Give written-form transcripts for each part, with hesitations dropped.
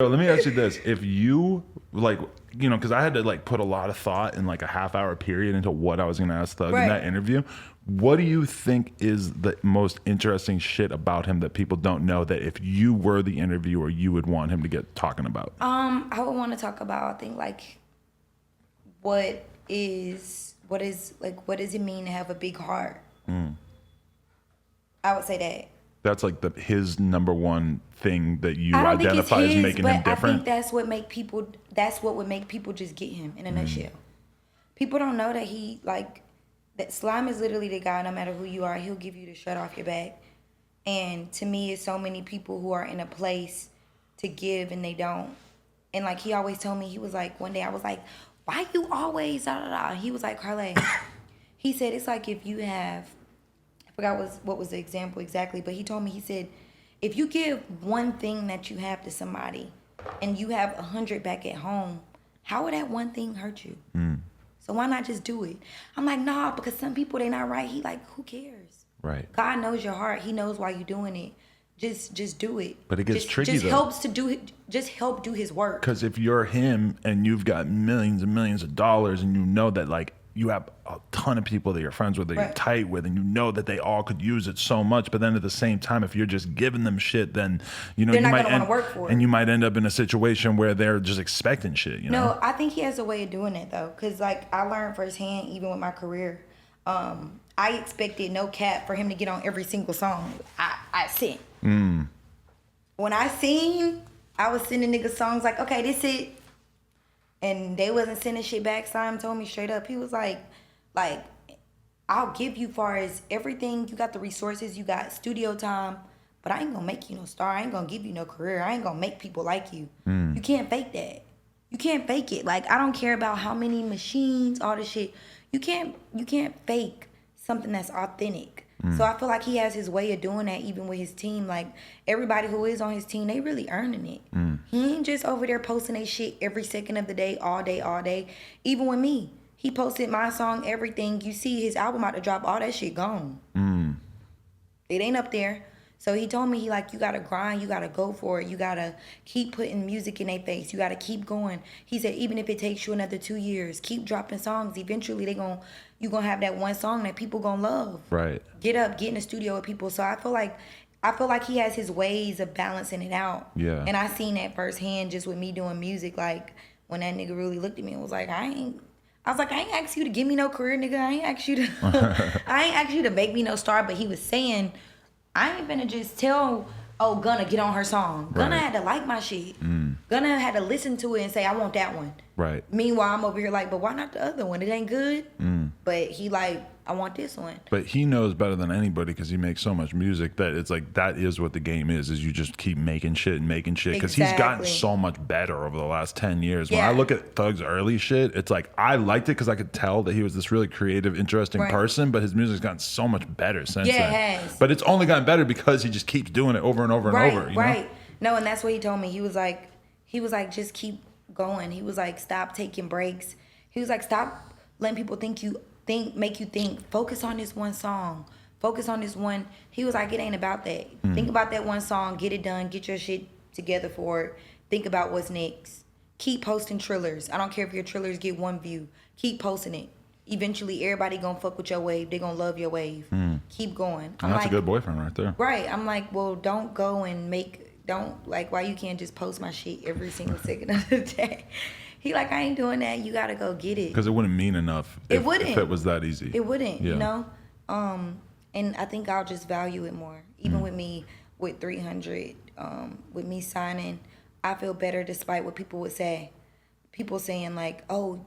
So let me ask you this: if you like, because I had to like put a lot of thought in like a half-hour period into what I was going to ask Thug in that interview. What do you think is the most interesting shit about him that people don't know that if you were the interviewer, you would want him to get talking about? I would want to talk about, I think, like, what does it mean to have a big heart? I would say that. That's like his number one thing that you identify as making him different. I think that's what would make people just get him in a nutshell. People don't know that Slime is literally the guy, no matter who you are, he'll give you the shirt off your back. And to me, it's so many people who are in a place to give and they don't. And like he always told me, he was like, one day I was like, why you always da da da? He was like, Karlae, he said, it's like if you have, I forgot what was the example exactly, but he told me, he said, if you give one thing that you have to somebody and you have 100 back at home, how would that one thing hurt you? So why not just do it? I'm like, nah, because some people, they not right. He like, who cares? Right. God knows your heart. He knows why you're doing it. Just do it. But it gets tricky just though. Helps to do it. Just help do his work. Because if you're him and you've got millions and millions of dollars and you know that like you have a ton of people that you're friends with, that you're tight with, and you know that they all could use it so much, but then at the same time, if you're just giving them shit, then you might want to work for it, and you might end up in a situation where they're just expecting shit. No, I think he has a way of doing it though, because like I learned firsthand, even with my career, I expected, no cap, for him to get on every single song I sent. When I seen, I was sending niggas songs like, okay, this it. And they wasn't sending shit back. Simon told me straight up. He was like, I'll give you far as everything. You got the resources. You got studio time. But I ain't going to make you no star. I ain't going to give you no career. I ain't going to make people like you. You can't fake that. You can't fake it. Like, I don't care about how many machines, all this shit. You can't fake something that's authentic. So I feel like he has his way of doing that even with his team. Like, everybody who is on his team, they really earning it. He ain't just over there posting their shit every second of the day, all day. Even with me, he posted my song, everything. You see his album about to drop, all that shit gone. It ain't up there. So he told me, he like, you gotta grind, you gotta go for it, you gotta keep putting music in their face, you gotta keep going. He said, even if it takes you another 2 years, keep dropping songs. Eventually you gonna have that one song that people gonna love. Right. Get in the studio with people. So I feel like he has his ways of balancing it out. Yeah. And I seen that firsthand just with me doing music. Like when that nigga really looked at me and was like, I ain't asked you to give me no career, nigga. I ain't asked you to make me no star. But he was saying, I ain't finna just tell Gunna get on her song. Gunna had to like my shit. Gunna had to listen to it and say, I want that one. Right. Meanwhile, I'm over here like, but why not the other one? It ain't good. But he like, I want this one. But he knows better than anybody because he makes so much music that it's like that is what the game is you just keep making shit because he's gotten so much better over the last 10 years. When I look at Thug's early shit, it's like I liked it because I could tell that he was this really creative, interesting person, but his music's gotten so much better since then. It has. But it's only gotten better because he just keeps doing it over and over and over. Know? No, and that's what he told me. He was like, just keep going. He was like, stop taking breaks. He was like, stop letting people make you think, focus on this one song. Focus on this one. He was like, it ain't about that. Think about that one song, get it done, get your shit together for it. Think about what's next. Keep posting Trillers. I don't care if your Trillers get 1 view. Keep posting it. Eventually, everybody gonna fuck with your wave. They gonna love your wave. Keep going. That's a good boyfriend right there. Right. I'm like, well, don't go and why you can't just post my shit every single second of the day? He like, I ain't doing that. You gotta go get it. Because it wouldn't mean enough if it was that easy. It wouldn't, you know? And I think I'll just value it more. Even with me, with 300, with me signing, I feel better despite what people would say. People saying like, oh,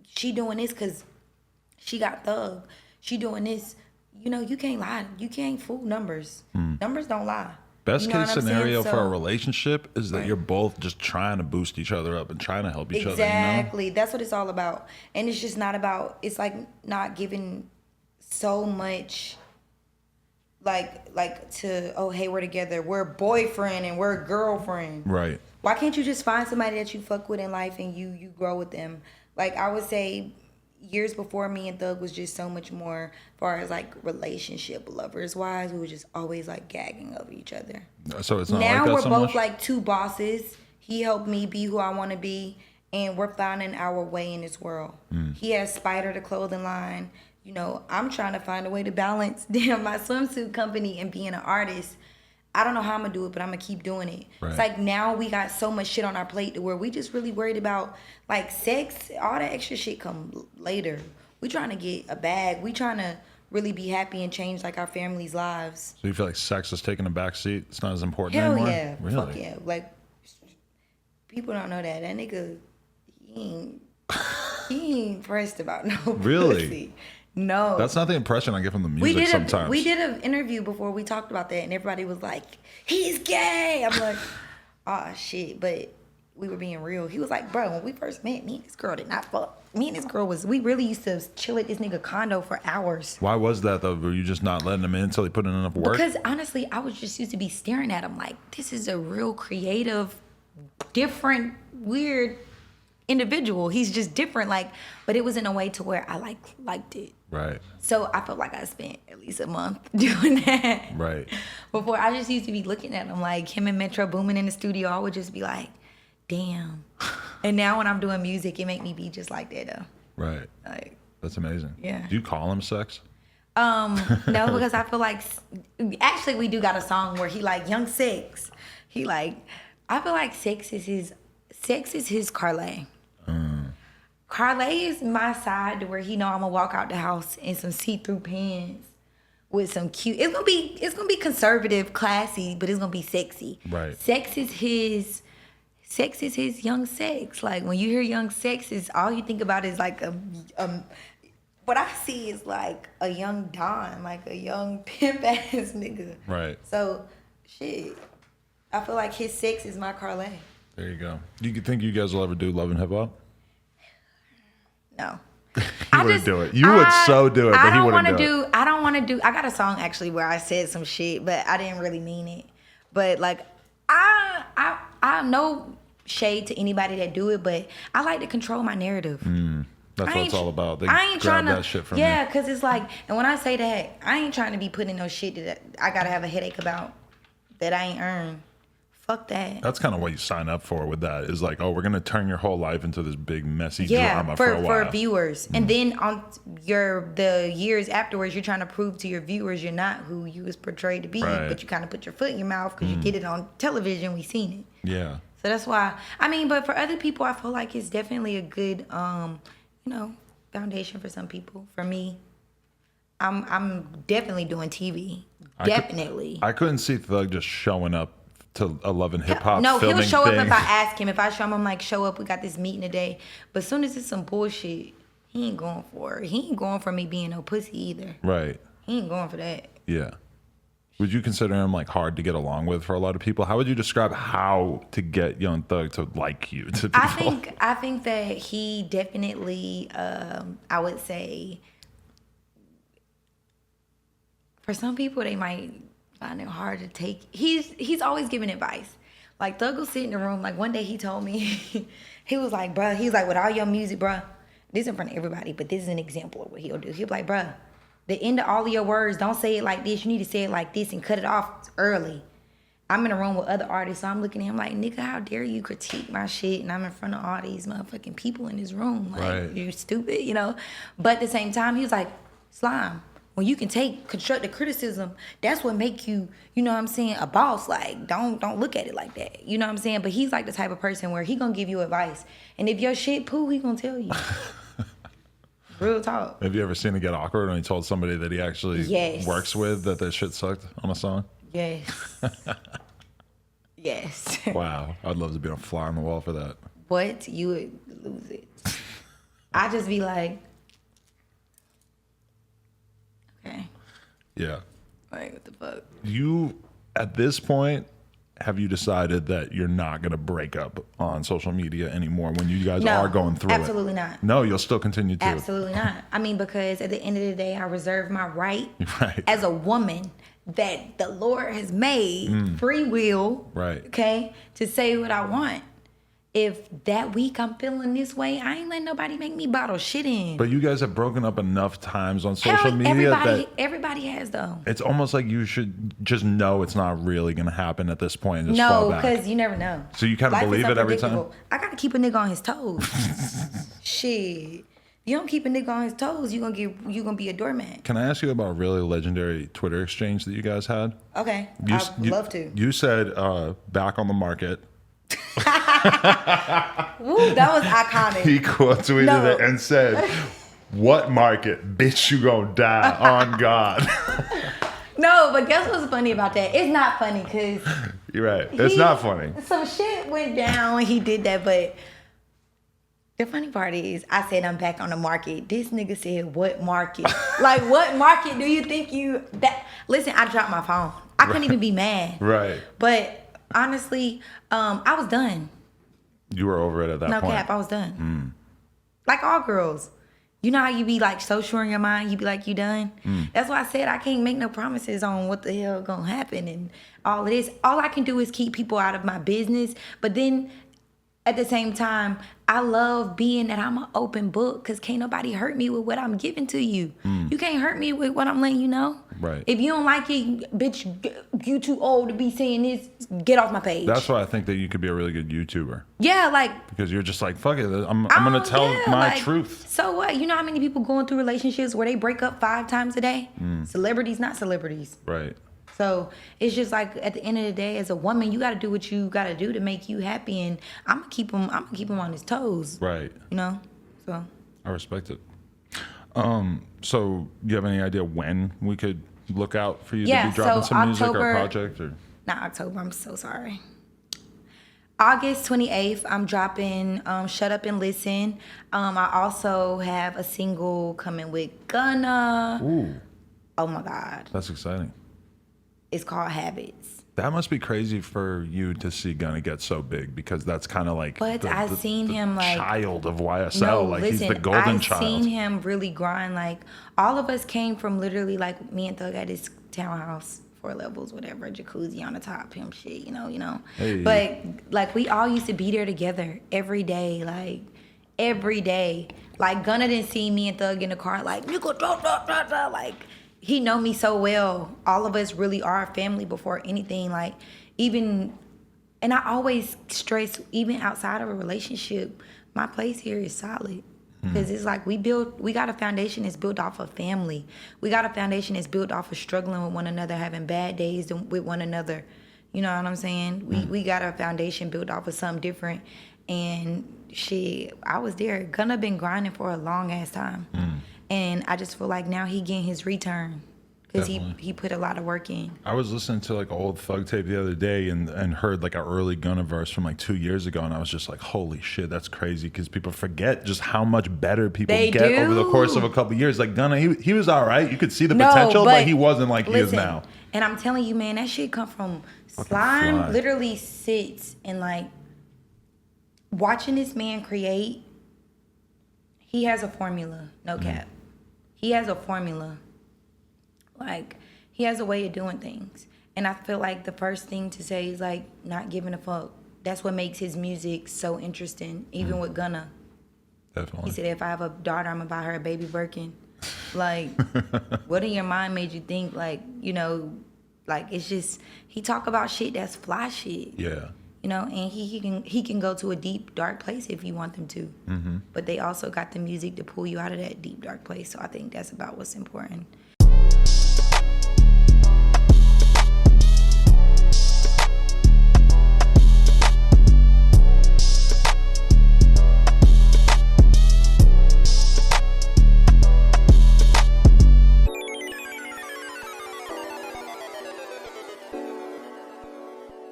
she doing this because she got Thug. She doing this. You know, you can't lie. You can't fool numbers. Numbers don't lie. Best case scenario for a relationship is that you're both just trying to boost each other up and trying to help each other. Exactly. That's what it's all about. And it's just not about, it's like not giving so much like to, oh, hey, we're together. We're boyfriend and we're girlfriend. Right. Why can't you just find somebody that you fuck with in life and you grow with them? Like I would say years before, me and Thug was just so much more as far as like relationship lovers wise. We were just always like gagging over each other. So it's not now like that we're so both much? like two bosses. He helped me be who I want to be, and we're finding our way in this world. He has Spider, the clothing line. You know, I'm trying to find a way to balance my swimsuit company and being an artist. I don't know how I'm gonna do it, but I'm gonna keep doing it. Right. It's like now we got so much shit on our plate to where we just really worried about like sex. All that extra shit come later. We trying to get a bag. We trying to really be happy and change like our family's lives. So you feel like sex is taking a back seat? It's not as important Hell anymore? Yeah. Really? Fuck yeah. Like, people don't know that. That nigga, he ain't pressed about no really? Pussy. No. That's not the impression I get from the music sometimes. We did an interview before we talked about that, and everybody was like, he's gay. I'm like, oh, shit. But we were being real. He was like, bro, when we first met, me and this girl did not fuck. Me and this girl we really used to chill at this nigga condo for hours. Why was that, though? Were you just not letting him in until he put in enough work? Because, honestly, I was just used to be staring at him like, this is a real creative, different, weird individual. He's just different, like, but it was in a way to where I liked it. Right. So I felt like I spent at least a month doing that. Right. Before I just used to be looking at him like him and Metro Boomin in the studio. I would just be like, damn. And now when I'm doing music, it make me be just like that though. Right. Like, that's amazing. Yeah. Do you call him sex? No, because I feel like actually we do got a song where he like Young Sex. He like I feel like sex is his Karlae. Karlae is my side to where he know I'm gonna walk out the house in some see-through pants with some cute. It's gonna be conservative, classy, but it's gonna be sexy. Right. Sex is his Young Sex. Like when you hear Young Sex, is all you think about is like what I see is like a young Don, like a young pimp ass nigga. Right. So shit, I feel like his sex is my Karlae. There you go. Do you think you guys will ever do Love and Hip Hop? No. You wouldn't do it. You would so do it, but he wouldn't do it. I don't want to do. I got a song actually where I said some shit, but I didn't really mean it. But like, I no shade to anybody that do it, but I like to control my narrative. That's what it's all about. They I ain't grab trying to. That shit from yeah, because it's like, and when I say that, I ain't trying to be putting no shit that I gotta have a headache about that I ain't earned. Fuck that. That's kind of what you sign up for with that. Is like, oh, we're gonna turn your whole life into this big messy drama for a while. For viewers, and then on the years afterwards, you're trying to prove to your viewers you're not who you was portrayed to be, right. But you kind of put your foot in your mouth because you did it on television. We seen it. Yeah. So that's why. I mean, but for other people, I feel like it's definitely a good, foundation for some people. For me, I'm definitely doing TV. I couldn't see Thug just showing up to a Love and Hip Hop. No, he'll show thing. up if I ask him. If I show him, I'm like, show up. We got this meeting today. But as soon as it's some bullshit, he ain't going for it. He ain't going for me being no pussy either. Right. He ain't going for that. Yeah. Would you consider him like hard to get along with for a lot of people? How would you describe how to get Young Thug to like you to people? I think that he definitely, I would say, for some people they might find it hard to take. He's always giving advice. Like Thug will sit in the room. Like one day he told me, he was like, bruh, he's like, with all your music, bruh, this is in front of everybody, but this is an example of what he'll do. He'll be like, bruh, the end of all of your words, don't say it like this. You need to say it like this and cut it off early. I'm in a room with other artists, so I'm looking at him like, nigga, how dare you critique my shit? And I'm in front of all these motherfucking people in this room. Like, right. You're stupid, you know? But at the same time, he was like, Slime, when you can take constructive criticism, that's what make you, you know what I'm saying, a boss. Like, don't look at it like that. You know what I'm saying? But he's like the type of person where he gonna give you advice. And if your shit poo, he gonna tell you. Real talk. Have you ever seen it get awkward when he told somebody that he actually works with that their shit sucked on a song? Yes. Yes. Wow. I'd love to be a fly on the wall for that. What? You would lose it. I just be like, okay. Yeah. Like, what the fuck? You, at this point, have you decided that you're not going to break up on social media anymore when you guys are going through absolutely not. No, you'll still continue to. Absolutely not. I mean, because at the end of the day, I reserve my right as a woman that the Lord has made, free will, right? Okay, to say what I want. if that week I'm feeling this way, I ain't letting nobody make me bottle shit in. But you guys have broken up enough times on social media that everybody has though. It's almost like you should just know it's not really going to happen at this point. And just no, because you never know. So you kind of believe it every time? I got to keep a nigga on his toes. Shit. You don't keep a nigga on his toes, you gonna be a doormat. Can I ask you about a really legendary Twitter exchange that you guys had? Okay, I'd love to. You said back on the market. Ooh, that was iconic. He quote tweeted it and said, "What market, bitch? You gonna die on God." No, but guess what's funny about that? It's not funny because you're right. It's not funny. Some shit went down when he did that, but the funny part is, I said I'm back on the market. This nigga said, "What market? Like, what market do you think you that?" Listen, I dropped my phone. I couldn't even be mad. Right. But honestly, I was done. You were over it at that point. No cap, I was done. Like all girls. You know how you be like so sure in your mind, you be like, you done? That's why I said I can't make no promises on what the hell gonna happen and all of this. All I can do is keep people out of my business. But then at the same time, I love being that I'm an open book because can't nobody hurt me with what I'm giving to you. You can't hurt me with what I'm letting you know. Right. If you don't like it, bitch, you too old to be saying this, get off my page. That's why I think that you could be a really good YouTuber. Yeah, like. Because you're just like, fuck it, I'm going to tell my truth. So what? You know how many people going through relationships where they break up 5 times a day? Celebrities, not celebrities. Right. So it's just like at the end of the day, as a woman, you got to do what you got to do to make you happy, and I'm gonna keep him on his toes. Right. You know. So. I respect it. So do you have any idea when we could look out for you to be dropping some music or project or? Not October. I'm so sorry. August 28th, I'm dropping Shut Up and Listen. I also have a single coming with Gunna. Ooh. Oh my God. That's exciting. It's called Habits. That must be crazy for you to see Gunna get so big because that's kind of like I've seen him like child of YSL. No, like listen, he's the golden child. I've seen him really grind. Like all of us came from literally like me and Thug at his townhouse, 4 levels, whatever, jacuzzi on the top, him shit, you know. Hey. But like we all used to be there together every day, like every day. Like Gunna didn't see me and Thug in the car, like nigga, like. He know me so well. All of us really are a family before anything. Like, even, and I always stress, even outside of a relationship, my place here is solid. Because it's like we got a foundation that's built off of family. We got a foundation that's built off of struggling with one another, having bad days with one another. You know what I'm saying? We got a foundation built off of something different. And shit, I was there. Gunna been grinding for a long ass time. And I just feel like now he getting his return because he put a lot of work in. I was listening to like an old Thug tape the other day and heard like an early Gunna verse from like 2 years ago, and I was just like, holy shit, that's crazy because people forget just how much better people get over the course of a couple of years. Like Gunna, he was all right. You could see the potential, but he wasn't like he is now. And I'm telling you, man, that shit come from Slime. Literally sits and like watching this man create. He has a formula, no cap. He has a formula. Like, he has a way of doing things. And I feel like the first thing to say is, like, not giving a fuck. That's what makes his music so interesting, even with Gunna. Definitely. He said, if I have a daughter, I'm going to buy her a baby Birkin. Like, what in your mind made you think, like, you know, like, it's just, he talk about shit that's fly shit. Yeah. You know, and he can go to a deep, dark place if you want them to. But they also got the music to pull you out of that deep, dark place. So I think that's about what's important.